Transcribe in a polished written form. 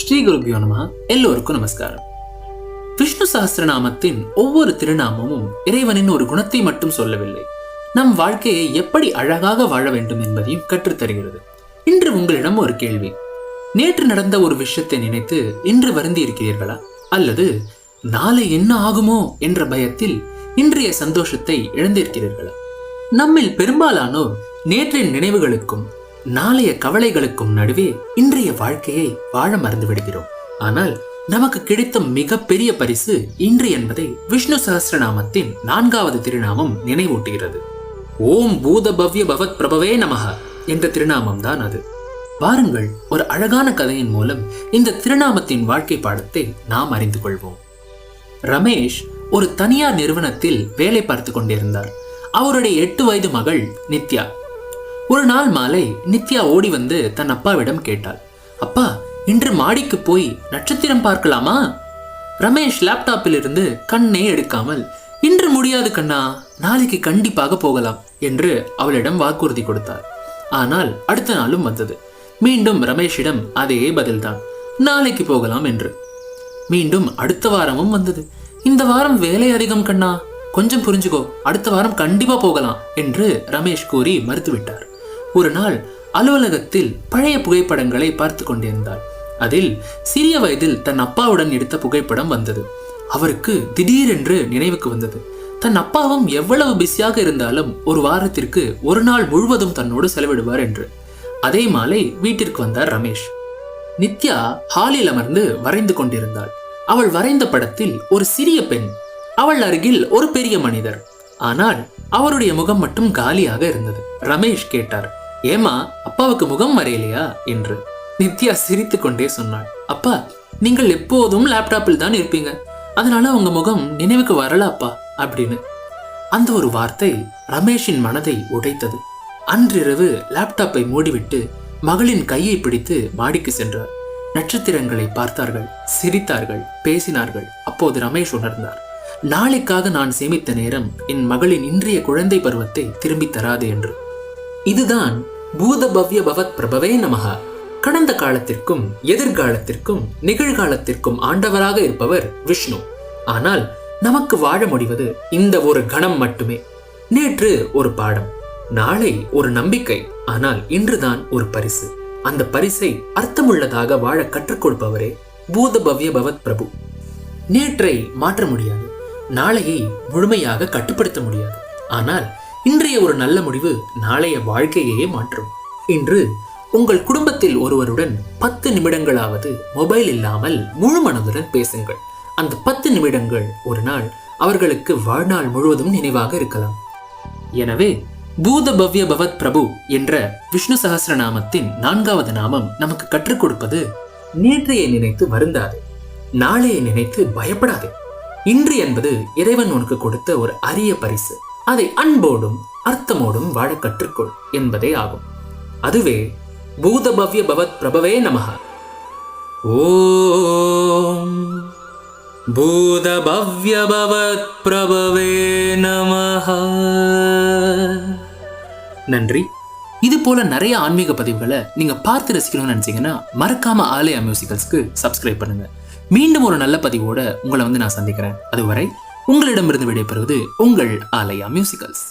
ஸ்ரீ குருபியோ நமஹ. எல்லோருக்கும் நமஸ்காரம். விஷ்ணு சஹஸ்ரநாமத்தின் ஒவ்வொரு திருநாமமும் இறைவனின் ஒரு குணத்தை மட்டும் சொல்லவில்லை, நம் வாழ்க்கையை எப்படி அழகாக வாழ வேண்டும் என்பதையும் கற்றுத்தருகிறது. இன்று உங்களிடம் ஒரு கேள்வி. நேற்று நடந்த ஒரு விஷயத்தை நினைத்து இன்று வருந்தி இருக்கிறீர்களா? அல்லது நாளை என்ன ஆகுமோ என்ற பயத்தில் இன்றைய சந்தோஷத்தை இழந்திருக்கிறீர்களா? நம்மில் பெரும்பாலானோர் நேற்றின் நினைவுகளுக்கும் நாளைய கவலைகளுக்கும் நடுவே இன்றைய வாழ்க்கையை வாழ மறந்து விடுகிறோம். ஆனால் நமக்கு கிடைத்த மிக பெரிய பரிசு இன்று என்பதை விஷ்ணு சஹஸ்ரநாமத்தின் 4வது திருநாமம் நினைவூட்டுகிறது. ஓம் பூத பவ்ய பவத் பிரபவே நமஹ என்ற திருநாமம் தான் அது. வாருங்கள், ஒரு அழகான கதையின் மூலம் இந்த திருநாமத்தின் வாழ்க்கை பாடத்தை நாம் அறிந்து கொள்வோம். ரமேஷ் ஒரு தனியார் நிறுவனத்தில் வேலை பார்த்து கொண்டிருந்தார். அவருடைய 8 வயது மகள் நித்யா. ஒரு நாள் மாலை நித்யா ஓடி வந்து தன் அப்பாவிடம் கேட்டாள், அப்பா, இன்று மாடிக்கு போய் நட்சத்திரம் பார்க்கலாமா? ரமேஷ் லேப்டாப்பில் இருந்து கண்ணே எடுக்காமல், இன்று முடியாது கண்ணா, நாளைக்கு கண்டிப்பாக போகலாம் என்று அவளிடம் வாக்குறுதி கொடுத்தார். ஆனால் அடுத்த நாளும் வந்தது. மீண்டும் ரமேஷிடம் அதே பதில்தான், நாளைக்கு போகலாம் என்று. மீண்டும் அடுத்த வாரமும் வந்தது. இந்த வாரம் வேலை அதிகம் கண்ணா, கொஞ்சம் புரிஞ்சுக்கோ, அடுத்த வாரம் கண்டிப்பா போகலாம் என்று ரமேஷ் கூறி மறுத்துவிட்டார். ஒரு நாள் அலுவலகத்தில் பழைய புகைப்படங்களை பார்த்து கொண்டிருந்தாள். அதில் சிறிய வயதில் தன் அப்பாவுடன் எடுத்த புகைப்படம் வந்தது. அவருக்கு திடீரென்று நினைவுக்கு வந்தது, தன் அப்பாவும் எவ்வளவு பிஸியாக இருந்தாலும் ஒரு வாரத்திற்கு ஒரு நாள் முழுவதும் தன்னோடு செலவிடுவார் என்று. அதே மாலை வீட்டிற்கு வந்தார் ரமேஷ். நித்யா ஹாலில் அமர்ந்து வரைந்து கொண்டிருந்தாள். அவள் வரைந்த படத்தில் ஒரு சிறிய பெண், அவள் அருகில் ஒரு பெரிய மனிதர். ஆனால் அவருடைய முகம் மட்டும் காலியாக இருந்தது. ரமேஷ் கேட்டார், ஏமா, அப்பாவுக்கு முகம் வரையலையா என்று. நித்யா சிரித்து கொண்டே சொன்னாள், அப்பா, நீங்கள் எப்போதும் லேப்டாப்பில் தான் இருப்பீங்க, அதனால உங்க முகம் நினைவுக்கு வரல அப்பா அப்படின்னு. அந்த ஒரு வார்த்தை ரமேஷின் மனதை உடைத்தது. அன்றிரவு லேப்டாப்பை மூடிவிட்டு மகளின் கையை பிடித்து மாடிக்கு சென்றார். நட்சத்திரங்களை பார்த்தார்கள், சிரித்தார்கள், பேசினார்கள். அப்போது ரமேஷ் உணர்ந்தார், நாளைக்காக நான் சேமித்த நேரம் என் மகளின் இன்றைய குழந்தை பருவத்தை திரும்பி தராது என்று. இதுதான் பூத பவ்ய பவத் பிரபவே நமஹ. கடந்த காலத்திற்கும் எதிர்காலத்திற்கும் நிகழ்காலத்திற்கும் ஆண்டவராக இருப்பவர் விஷ்ணு. ஆனால் நமக்கு வாழ முடிவது இந்த ஒரு கணம் மட்டுமே. நேற்று ஒரு பாடம், நாளை ஒரு நம்பிக்கை, ஆனால் இன்றுதான் ஒரு பரிசு. அந்த பரிசை அர்த்தமுள்ளதாக வாழ கற்றுக் கொடுப்பவரே பூத பவ்ய பவத் பிரபு. நேற்றை மாற்ற முடியாது, நாளையை முழுமையாக கட்டுப்படுத்த முடியாது. ஆனால் இன்றைய ஒரு நல்ல முடிவு நாளைய வாழ்க்கையே மாற்றும். இன்று உங்கள் குடும்பத்தில் ஒருவருடன் 10 நிமிடங்களாவது மொபைல் இல்லாமல் முழு மனதுடன் பேசுங்கள். அந்த 10 நிமிடங்கள் ஒரு நாள் அவர்களுக்கு வாழ்நாள் முழுவதும் நினைவாக இருக்கலாம். எனவே பூத பவ்ய பவத் பிரபு என்ற விஷ்ணு சஹஸ்ரநாமத்தின் 4வது நாமம் நமக்கு கற்றுக் கொடுப்பது, நேற்றையை நினைத்து வருந்தாது, நாளையை நினைத்து பயப்படாது. இன்று என்பது இறைவன் உனக்கு கொடுத்த ஒரு அரிய பரிசு. அதை அன்போடும் அர்த்தமோடும் வாழ கற்றுக்கொள் என்பதே ஆகும். அதுவே பூத பவ்ய பவத் பிரபவே நமஹ. ஓம் பூத பவ்ய பவத் பிரபவே நமஹ. நன்றி. இது போல நிறைய ஆன்மீக பதிவுகளை நீங்க பார்த்து ரசிக்கணும்னு நினைச்சீங்கன்னா மறக்காம ஆலயா மியூசிக்கல்ஸ்க்கு சப்ஸ்கிரைப் பண்ணுங்க. மீண்டும் ஒரு நல்ல பதிவோட உங்களை நான் சந்திக்கிறேன். அதுவரை உங்களிடமிருந்து விடைபெறுவது உங்கள் ஆலயா மியூசிக்கல்ஸ்.